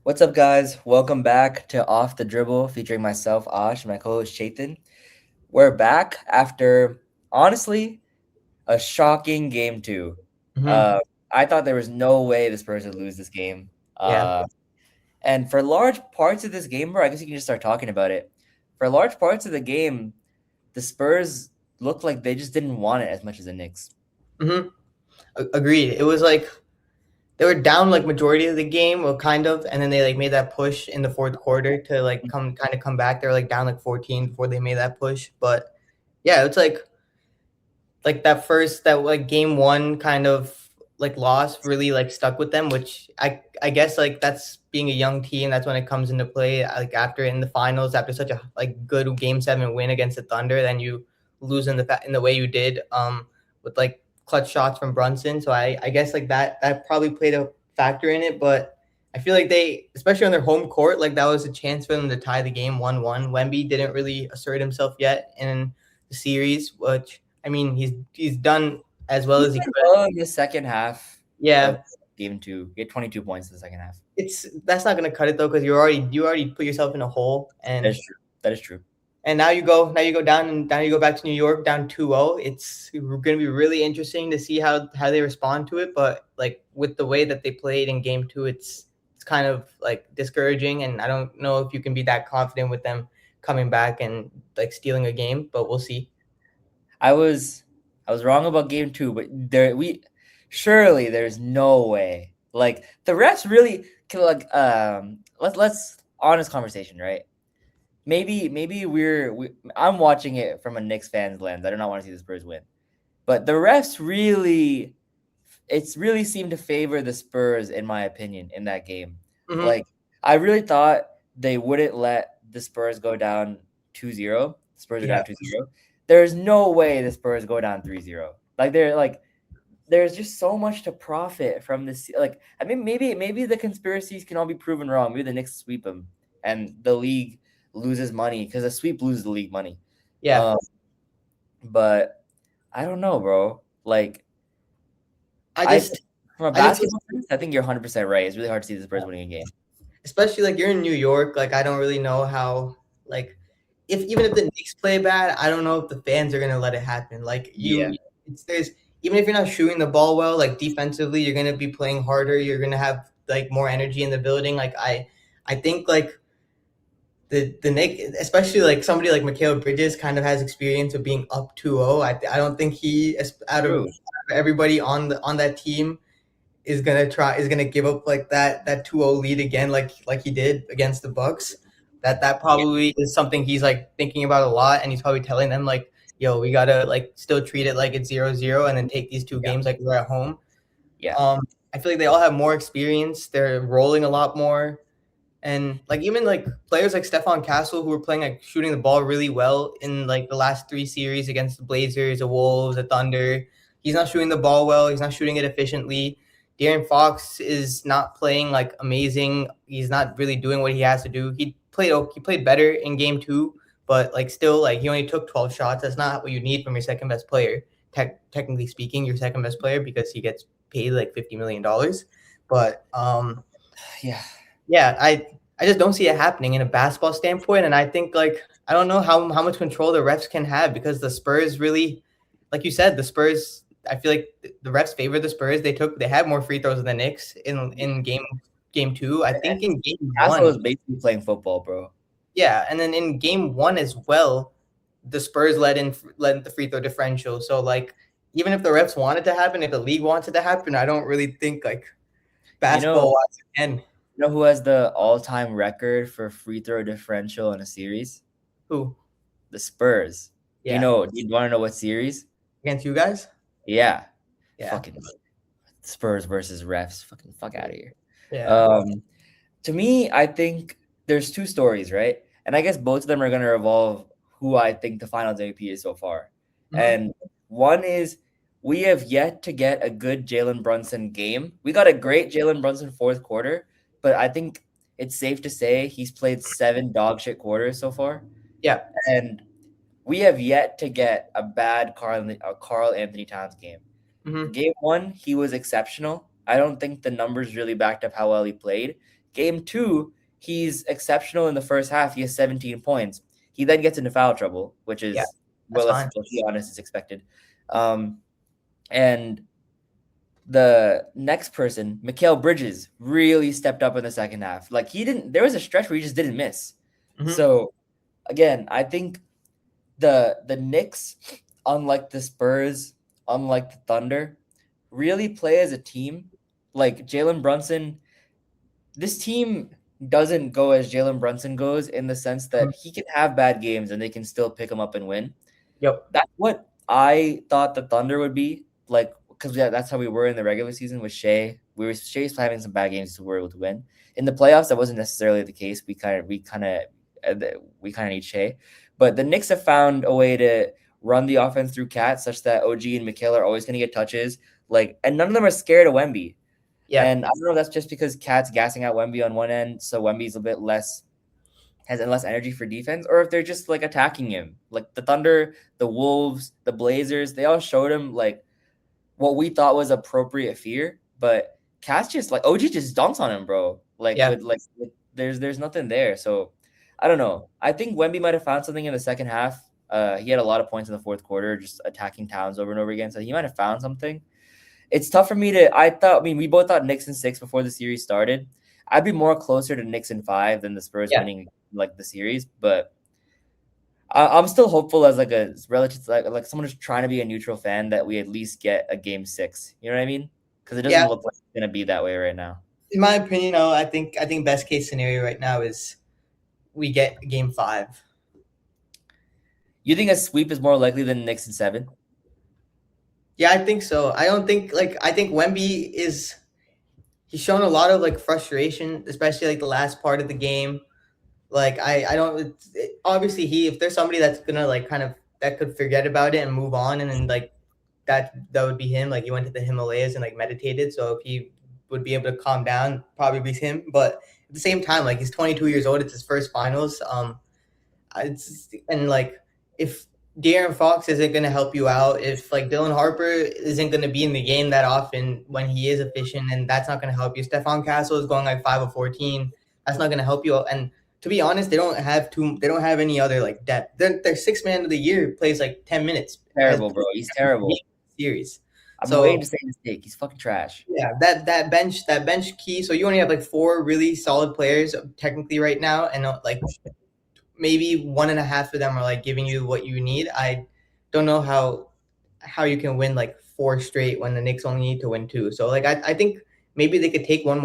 What's up, guys? Welcome back to Off the Dribble, featuring myself, Ash, and my co-host Chaitan. We're back after, honestly, a shocking game two. Hmm. Uh, I thought there was no way the Spurs would lose this game. Yeah. And for large parts of this game, bro, I guess you can just start talking about it. For large parts of the game, the Spurs looked like they just didn't want it as much as the Knicks. Hmm. Agreed. It was like they were down like majority of the game, or kind of, and then they like made that push in the fourth quarter to like come back. They were like down like 14 before they made that push. But yeah, it's like that like game one kind of like loss really like stuck with them, which I guess like that's being a young team. That's when it comes into play. Like after in the finals, after such a like good game seven win against the Thunder, then you lose in the way you did with like clutch shots from Brunson. So I guess like that probably played a factor in it, but. I feel like they, especially on their home court, like that was a chance for them to tie the game 1-1. Wemby didn't really assert himself yet in the series, which I mean, he's done as well He as he played could. well in the second half of Yeah, game two. He had 22 points in the second half. it's that's not gonna cut it though because you already put yourself in a hole, That is true. That is true. and now you go down and now you go back to New York down 2-0. It's gonna be really interesting to see how they respond to it. But like with the way that they played in game two, it's kind of like discouraging, and I don't know if you can be that confident with them coming back and like stealing a game. But we'll see. I was I was wrong about game two, but surely there's no way. Like the refs really can let's honest conversation, right? Maybe I'm watching it from a Knicks fan's lens. I do not want to see the Spurs win. But the refs really seemed to favor the Spurs in my opinion in that game. Hmm. Like I really thought they wouldn't let the Spurs go down 2-0. The Spurs are Yeah. down 2-0. There's no way the Spurs go down 3-0. There's just so much to profit from this. Like I mean maybe the conspiracies can all be proven wrong. Maybe the Knicks sweep them and the league loses money because a sweep loses the league money. Yeah. Um, but I don't know, bro. Like I I just think from a I just basketball sense, I think you're 100% right. It's really hard to see the Spurs winning a game. especially like you're in New York, like I don't really know how like if even if the Knicks play bad, I don't know if the fans are gonna let it happen. Like Yeah. there's even if you're not shooting the ball well, like defensively, you're gonna be playing harder. You're gonna have like more energy in the building. Like I think like the Knicks, especially like somebody like Mikal Bridges, kind of has experience of being up 2-0. I don't think he True. out of everybody on that team is gonna give up like that 2-0 lead again like he did against the Bucks. That Yeah. probably is something he's like thinking about a lot, and he's probably telling them like, yo, we gotta like still treat it like it's 0-0 and then take these two Yeah. games like we're at home. Yeah. I feel like they all have more experience. They're rolling a lot more. And like even like players like Stefan Castle who were playing like shooting the ball really well in like the last three series against the Blazers, the Wolves, the Thunder. He's not shooting the ball well. He's not shooting it efficiently. De'Aaron Fox is not playing like amazing. He's not really doing what he has to do. He played better in game two, but like still like he only took 12 shots. That's not what you need from your second best player. Technically speaking, your second best player because he gets paid like $50 million. But Yeah. yeah, I just don't see it happening in a basketball standpoint, and I think like I don't know how much control the refs can have because the Spurs really, like you said, the Spurs. I feel like the refs favor the Spurs. They had more free throws than the Knicks in game two. I And think in game Castle one, is basically playing football, bro. yeah, and then in game one as well, the Spurs led the free throw differential. So like even if the refs wanted to happen, if the league wanted to happen, I don't really think like You know, basketball wise it can. you know who has the all-time record for free throw differential in a series? Who? The Spurs. Yeah, Do you want to know what series? against you guys. Yeah. Yeah. Fucking Spurs versus refs. Fucking fuck out of here. Yeah. Um, to me, I think there's two stories, right? And I guess both of them are going to revolve who I think the Finals MVP is so far. Mhm. And one is we have yet to get a good Jalen Brunson game. We got a great Jalen Brunson fourth quarter, but I think it's safe to say he's played 7 dog shit quarters so far. Yeah. And we have yet to get a bad Carl Anthony Towns game. Mhm. Game one, he was exceptional. I don't think the numbers really backed up how well he played. Game 2, he's exceptional in the first half. He has 17 points. He then gets into foul trouble, which Yeah, is, that's well, let's fine. be honest, is expected. And the next person, Mikal Bridges, really stepped up in the second half. Like he didn't. There was a stretch where he just didn't miss. Hmm. So again, I think the Knicks, unlike the Spurs, unlike the Thunder, really play as a team. Like Jalen Brunson, this team doesn't go as Jalen Brunson goes in the sense that he can have bad games and they can still pick him up and win. Yep. That's what I thought the Thunder would be like, because yeah, that's how we were in the regular season with Shea. Shay's having some bad games, so we were able to win. In the playoffs, that wasn't necessarily the case. Uh, we kind of need Shea, but the Knicks have found a way to run the offense through Cat, such that OG and Mikhail are always going to get touches. Like, and none of them are scared of Wemby. Yeah. And I don't know if that's just because Cat's gassing out Wemby on one end, so Wemby's a bit less has less energy for defense, or if they're just like attacking him. Like the Thunder, the Wolves, the Blazers, they all showed him like what we thought was appropriate fear, but Cat's just like OG just dunks on him, bro. Like Yeah. there's nothing there. So I don't know. I think Wemby might have found something in the second half. He had a lot of points in the fourth quarter, just attacking Towns over and over again. So he might have found something. It's tough for me to. I mean, we both thought Knicks in 6 before the series started. I'd be more closer to Knicks in 5 than the Spurs Yeah. winning like the series, but I'm still hopeful as like a relative, like someone who's trying to be a neutral fan, that we at least get a game 6. You know what I mean? Because it doesn't Yeah. look like it's gonna be that way right now. In my opinion, though, I think best case scenario right now is we get game 5. You think a sweep is more likely than Knicks in 7? Yeah, I think so. I don't think like I think Wemby is he's shown a lot of like frustration, especially like the last part of the game. Like I don't obviously he if there's somebody that's gonna like kind of that could forget about it and move on and then like that would be him. Like he went to the Himalayas and like meditated. So if he would be able to calm down, probably be him. But at the same time, like he's 22 years old. It's his first finals. And like if De'Aaron Fox isn't going to help you out, if like Dylan Harper isn't going to be in the game that often when he is efficient, and that's not going to help you. Stephon Castle is going like 5 of 14. That's not going to help you. And to be honest, they don't have two. They don't have any other like depth. Their sixth man of the year plays like 10 minutes. Has Terrible, bro. He's terrible. series. I'm waiting So to say his take. He's fucking trash. yeah, that bench key. So you only have like 4 really solid players technically right now, and like maybe 1.5 of them are like giving you what you need. I don't know how you can win like 4 straight when the Knicks only need to win 2. So like I think maybe they could take one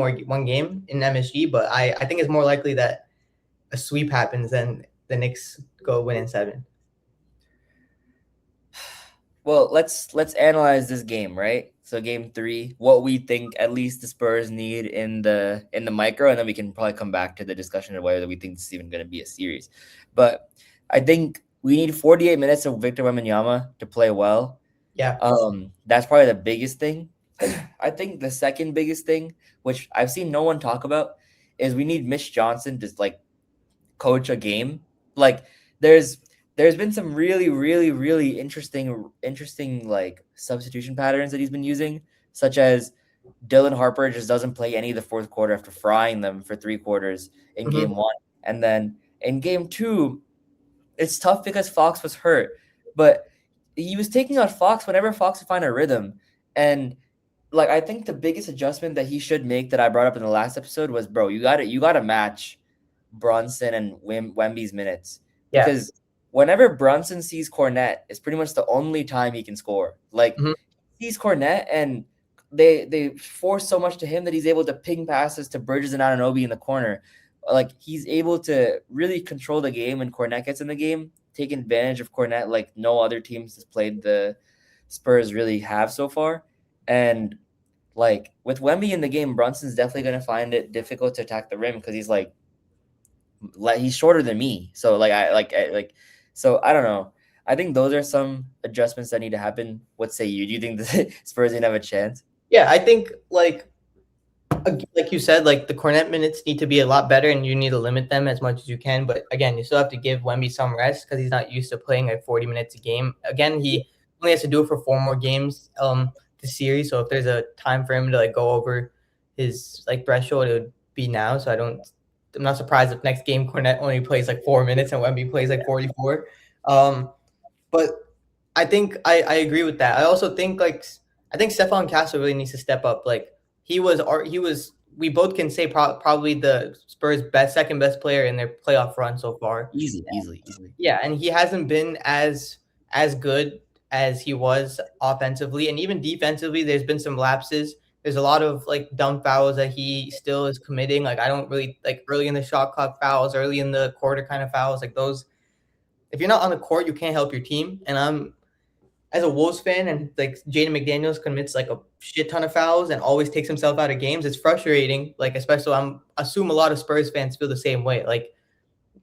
game in MSG, but I think it's more likely that a sweep happens than the Knicks go win in 7. Well, let's analyze this game, right? So game 3, what we think at least the Spurs need in the micro, and then we can probably come back to the discussion of whether we think this is even going to be a series. But I think we need 48 minutes of Victor Wembanyama to play well. Yeah. That's probably the biggest thing. I think the second biggest thing, which I've seen no one talk about, is we need Mitch Johnson to like coach a game. Like there's been some really interesting like substitution patterns that he's been using, such as Dylan Harper just doesn't play any of the fourth quarter after frying them for 3 quarters in Mm-hmm. game 1. And then in game 2, it's tough because Fox was hurt, but he was taking out Fox whenever Fox would find a rhythm. And like I think the biggest adjustment that he should make that I brought up in the last episode was, bro, you gotta match Brunson and Wemby's minutes, Yeah. because whenever Brunson sees Cornette, it's pretty much the only time he can score. Like Mm-hmm. he sees Cornette and they force so much to him that he's able to ping passes to Bridges and Anunoby in the corner. Like he's able to really control the game when Cornette gets in the game, taking advantage of Cornette like no other teams has played the Spurs really have so far. And like with Wemby in the game, Brunson's definitely going to find it difficult to attack the rim because he's shorter than me. So so I don't know. I think those are some adjustments that need to happen. What say you? Do you think the Spurs didn't have a chance? Yeah, I think like you said, like the Cornet minutes need to be a lot better, and you need to limit them as much as you can. But again, you still have to give Wemby some rest because he's not used to playing like 40 minutes a game. Again, he only has to do it for 4 more games this series. So if there's a time for him to like go over his like threshold, it would be now. So I'm not surprised if next game Cornet only plays like 4 minutes and Wemby plays like 44. But I think I agree with that. I also think I think Stephon Castle really needs to step up. Like he was we both can say probably the Spurs best second best player in their playoff run so far. Easily. Yeah, and he hasn't been as good as he was offensively, and even defensively. There's been some lapses. There's a lot of like dumb fouls that he still is committing. Like I don't really like early in the shot clock fouls, early in the quarter kind of fouls. Like those, if you're not on the court, you can't help your team. And I'm as a Wolves fan, and like Jaden McDaniels commits like a shit ton of fouls and always takes himself out of games. It's frustrating. Like especially, assume a lot of Spurs fans feel the same way. Like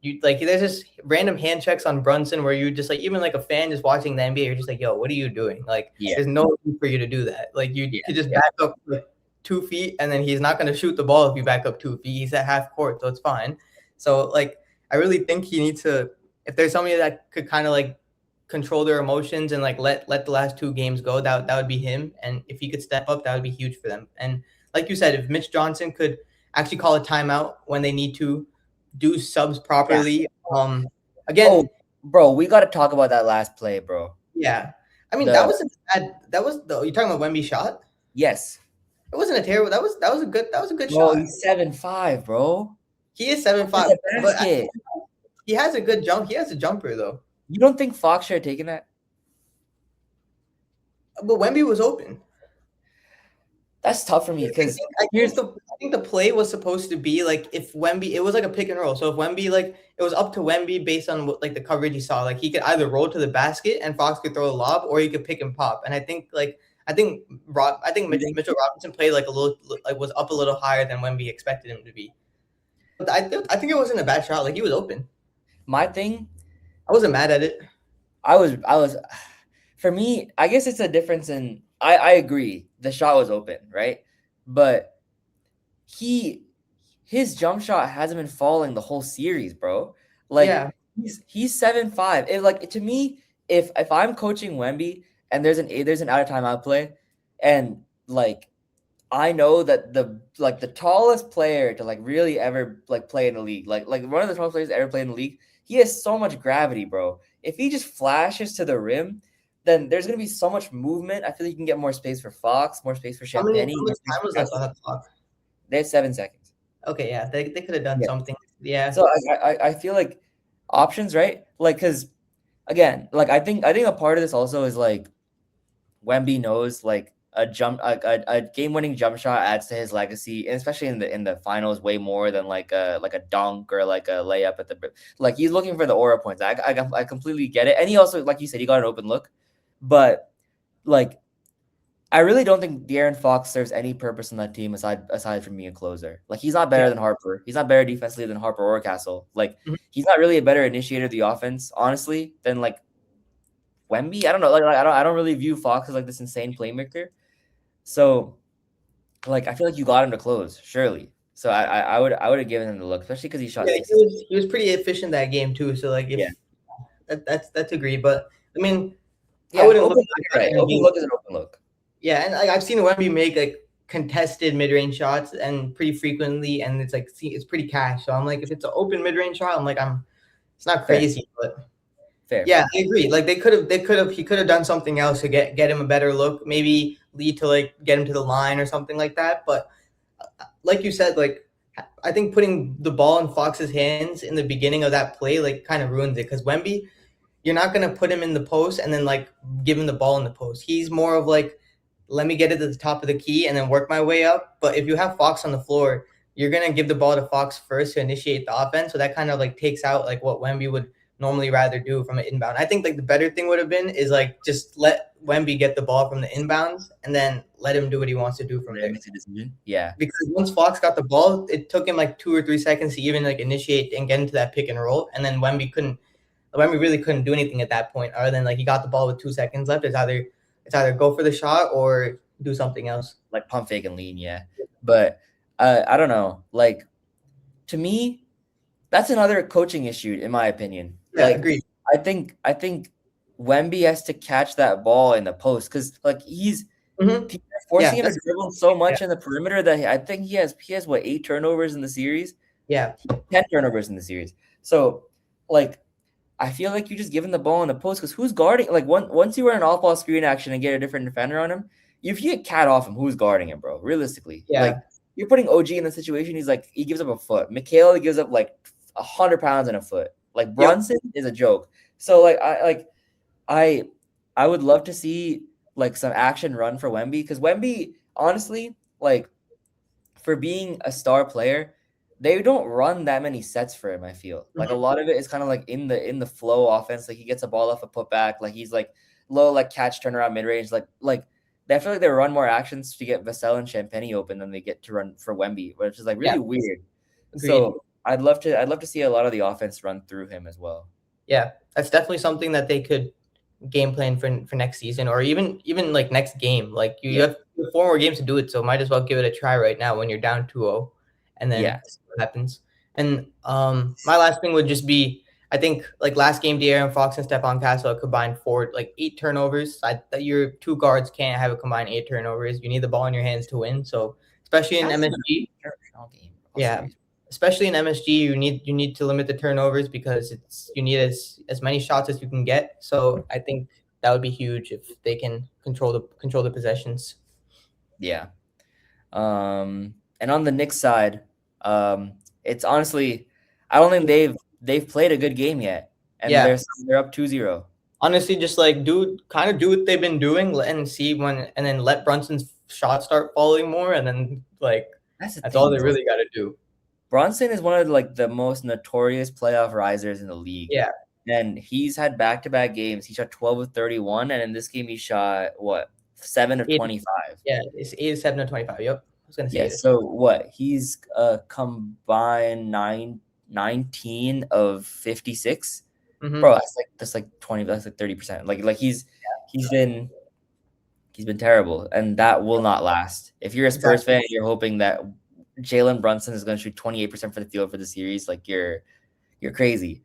you like there's just random hand checks on Brunson where you just like even like a fan just watching the NBA, you're just like, yo, what are you doing? Like Yeah. there's no need for you to do that. Like you Yeah. could just back up like 2 feet and then he's not gonna shoot the ball if you back up 2 feet. He's at half court, so it's fine. So like I really think he needs to if there's somebody that could kind of like control their emotions and like let the last 2 games go, that would be him. And if he could step up, that would be huge for them. And like you said, if Mitch Johnson could actually call a timeout when they need to do subs properly. Again, bro, we got to talk about that last play, bro. Yeah, I mean that was you're talking about Wemby shot. Yes, it wasn't a terrible. That was a good bro, shot. He's 7'5", bro. He is 7'5", but he has a good jump. He has a jumper though. You don't think Fox should have taken that? But Wemby was open. That's tough for me because I think the play was supposed to be like if Wemby, it was like a pick and roll. So if Wemby, like it was up to Wemby based on what like the coverage he saw. Like he could either roll to the basket and Fox could throw a lob, or he could pick and pop. And I think Mitchell Robinson played like a little like was up a little higher than Wemby expected him to be. But I think it wasn't a bad shot. Like he was open. My thing, I wasn't mad at it. I was. For me, I guess it's a difference in. I agree. The shot was open, right? But his jump shot hasn't been falling the whole series, bro. Like yeah. he's 7'5". It, like to me, if I'm coaching Wemby and there's an out of timeout play, and like I know that the tallest player to like really ever like play in the league, like one of the tallest players to ever play in the league, he has so much gravity, bro. If he just flashes to the rim, then there's gonna be so much movement. I feel like you can get more space for Fox, more space for Champagne. How much time was left on the clock? They had 7 seconds. Okay, yeah, they could have done something. Yeah. So I feel like options, right? Like, because again, like I think a part of this also is like Wemby knows like a game-winning jump shot adds to his legacy, and especially in the finals, way more than like a dunk or like a layup at the like he's looking for the aura points. I completely get it, and he also, like you said, he got an open look, but like I really don't think De'Aaron Fox serves any purpose on that team aside from being a closer. Like he's not better than Harper. He's not better defensively than Harper or Castle. Like he's not really a better initiator of the offense, honestly, than like Wemby. I don't know. Like I don't really view Fox as like this insane playmaker. So like I feel like you got him to close, surely. So I would have given him the look, especially because he shot. Yeah, he was pretty efficient that game too. So like if that's agreed. But I mean, I wouldn't look right. Open look is an open look. Yeah, and I've seen Wemby make like contested mid-range shots and pretty frequently, and it's like it's pretty cash. So I'm like, if it's an open mid-range shot, I'm like, it's not crazy, but fair. Yeah, I agree. Like he could have done something else to get him a better look, maybe lead to like get him to the line or something like that. But like you said, like I think putting the ball in Fox's hands in the beginning of that play like kind of ruins it because Wemby, you're not gonna put him in the post and then like give him the ball in the post. He's more of like, let me get it to the top of the key and then work my way up. But if you have Fox on the floor, you're going to give the ball to Fox first to initiate the offense. So that kind of like takes out like what Wemby would normally rather do from an inbound. I think like the better thing would have been is like just let Wemby get the ball from the inbounds and then let him do what he wants to do from there. Yeah. Because once Fox got the ball, it took him like 2 or 3 seconds to even like initiate and get into that pick and roll. And then Wemby really couldn't do anything at that point other than like he got the ball with 2 seconds left. It's either go for the shot or do something else. Like pump fake and lean, yeah. But I don't know. Like to me, that's another coaching issue, in my opinion. Yeah, like, agreed. I think Wemby has to catch that ball in the post because like he's Hmm. Forcing Yeah, him to that's dribble so yeah, much in the perimeter that I think he has what 8 turnovers in the series, yeah. 10 turnovers in the series. So like I feel like you just give him the ball in the post because who's guarding? Like once you run an off ball screen action and get a different defender on him, if you get cat off him, who's guarding him, bro? Realistically, Yeah. like you're putting OG in the situation. He's like he gives up a foot. Mikhail gives up like 100 pounds in a foot. Like Yep. Brunson is a joke. So I I would love to see like some action run for Wemby because Wemby honestly like for being a star player, they don't run that many sets for him, I feel. Like a Hmm. lot of it is kind of like in the flow offense. Like he gets a ball off a putback, like he's like low like catch turnaround mid range. Like I feel like they run more actions to get Vassell and Champagne open than they get to run for Wemby, which is like Yeah. really weird. Agreed. So I'd love to see a lot of the offense run through him as well. Yeah, that's definitely something that they could game plan for next season, or even like next game. Like you Yeah. have 4 more games to do it, so might as well give it a try right now when you're down 2-0, and then Yeah. see what happens. And my last thing would just be, I think like last game, De'Aaron Fox and Stephon Castle combined for like 8 turnovers. That your two guards can't have a combined 8 turnovers. You need the ball in your hands to win. So especially in That's been MSG, a strong game all yeah, series. especially in MSG, you need to limit the turnovers because you need as many shots as you can get. So I think that would be huge if they can control the possessions. Yeah. And on the Knicks side, it's honestly, I don't think they've played a good game yet, and Yeah, they're up 2-0. honestly, just like do what they've been doing and see and then let Brunson's shots start falling more, and then like That's the that's all thing, they bro. really got to do. Bronson is one of like the most notorious playoff risers in the league, Yeah, and he's had back-to-back games. He shot 12 of 31, and in this game he shot what 7 of eight, 25. yeah, it's 87 to 25. Yep, I was gonna say Yeah, it. so what? He's combined 19 of 56. Bro, Mm-hmm. that's like 20, that's like 30%. Like he's been he's been terrible, and that will not last. If you're a Spurs Exactly. fan, you're hoping that Jalen Brunson is going to shoot 28% for the field for the series. Like you're crazy.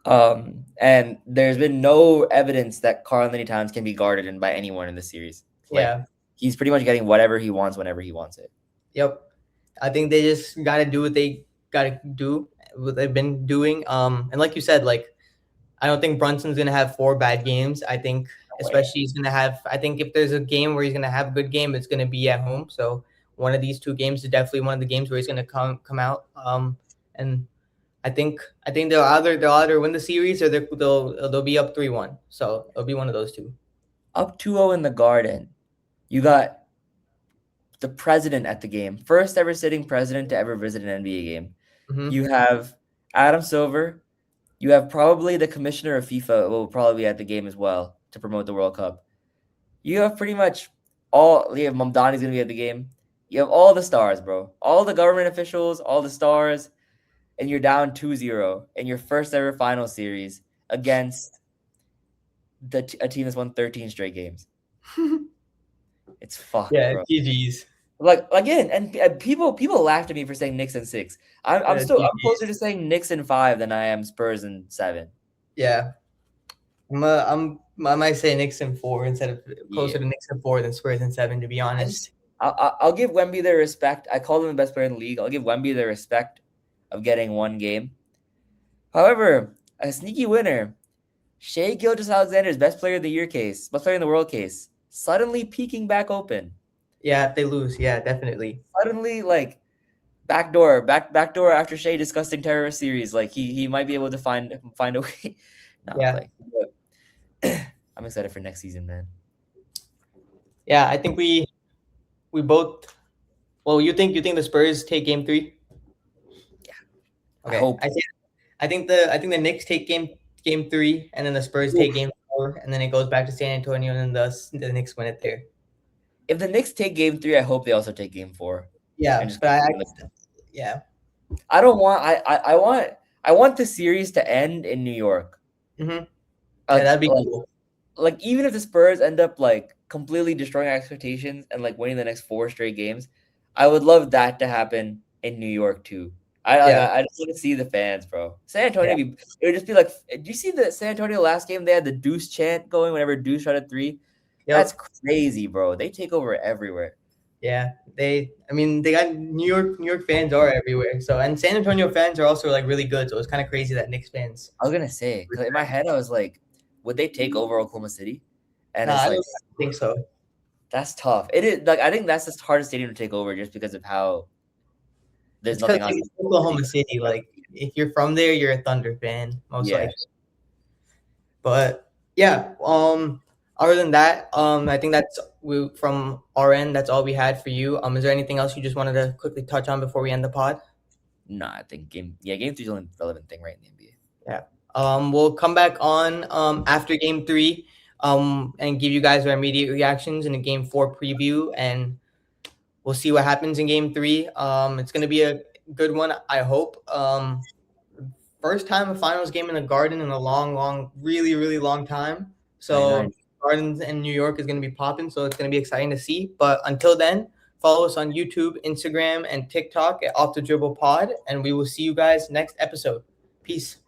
And there's been no evidence that Karl Anthony Towns can be guarded in by anyone in the series. Like Yeah. he's pretty much getting whatever he wants whenever he wants it. Yep. I think they just got to do what they got to do, what they've been doing. And like you said, like I don't think Brunson's gonna have 4 bad games. I think No way. especially he's gonna have. I think if there's a game where he's gonna have a good game, it's gonna be at home. So one of these 2 games is definitely one of the games where he's gonna come out. And I think they'll either win the series or they'll be up 3-1. So it'll be one of those two. Up 2-0 in the Garden. You got the president at the game. First ever sitting president to ever visit an NBA game. Mm-hmm. You have Adam Silver. You have probably the commissioner of FIFA will probably be at the game as well to promote the World Cup. You have pretty much all. You have Mamdani's gonna be at the game. You have all the stars, bro. All the government officials, all the stars, and you're down 2-0 in your first ever final series against a team that's won 13 straight games. It's fucked, Yeah, bro. GG's. Like again, and people laughed at me for saying Knicks and 6. I'm closer to GG's. saying Knicks and 5 than I am Spurs and 7. Yeah, I might say Knicks in 4 instead of Yeah, closer to Knicks in 4 than Spurs in 7. To be I honest. just I'll give Wemby their respect. I call him the best player in the league. I'll give Wemby the respect of getting one game. However, a sneaky winner, Shea Gilgeous-Alexander's best player of the year case, best player in the world case, suddenly peeking back open. Yeah, if they lose, yeah, definitely. Suddenly, like backdoor after Shea disgusting terrorist series. Like he might be able to find a way. No, Yeah, like I'm excited for next season, man. yeah. I think we both. Well, you think the Spurs take game 3? I Okay, hope I think the Knicks take game 3, and then the Spurs take game 4, and then it goes back to San Antonio, and then the Knicks win it there. if the Knicks take game 3, I hope they also take game 4 and Yeah, just but yeah. I don't want I want the series to end in New York. Hmm. Yeah, Like that'd be like cool. like even if the Spurs end up like completely destroying expectations and like winning the next 4 straight games, I would love that to happen in New York too. Yeah, I just want to see the fans, bro. San yeah, Antonio, it would just be like, do you see the San Antonio last game? They had the Deuce chant going whenever Deuce shot a three. That's Yep. crazy, bro. They take over everywhere. Yeah. They got New York fans are everywhere. So and San Antonio fans are also like really good. So it's kind of crazy that Knicks fans. I was gonna say, because in my head I was like, would they take over Oklahoma City? And Nah, it's I like don't think so. that's tough. It is like I think that's the hardest stadium to take over just because of how there's It's because nothing else. it's Oklahoma City. Like if you're from there, you're a Thunder fan, most Yeah, likely. But yeah, other than that, I think from our end. That's all we had for you. Is there anything else you just wanted to quickly touch on before we end the pod? no, I think game three is the only relevant thing right in the NBA. Yeah. We'll come back on after game three, and give you guys our immediate reactions in a game four preview, and we'll see what happens in game three. It's gonna be a good one, I hope. First time a finals game in the Garden in a long, really, really long time. I know. So Gardens in New York is gonna be popping. So it's gonna be exciting to see. But until then, follow us on YouTube, Instagram, and TikTok at Off the Dribble Pod, and we will see you guys next episode. Peace.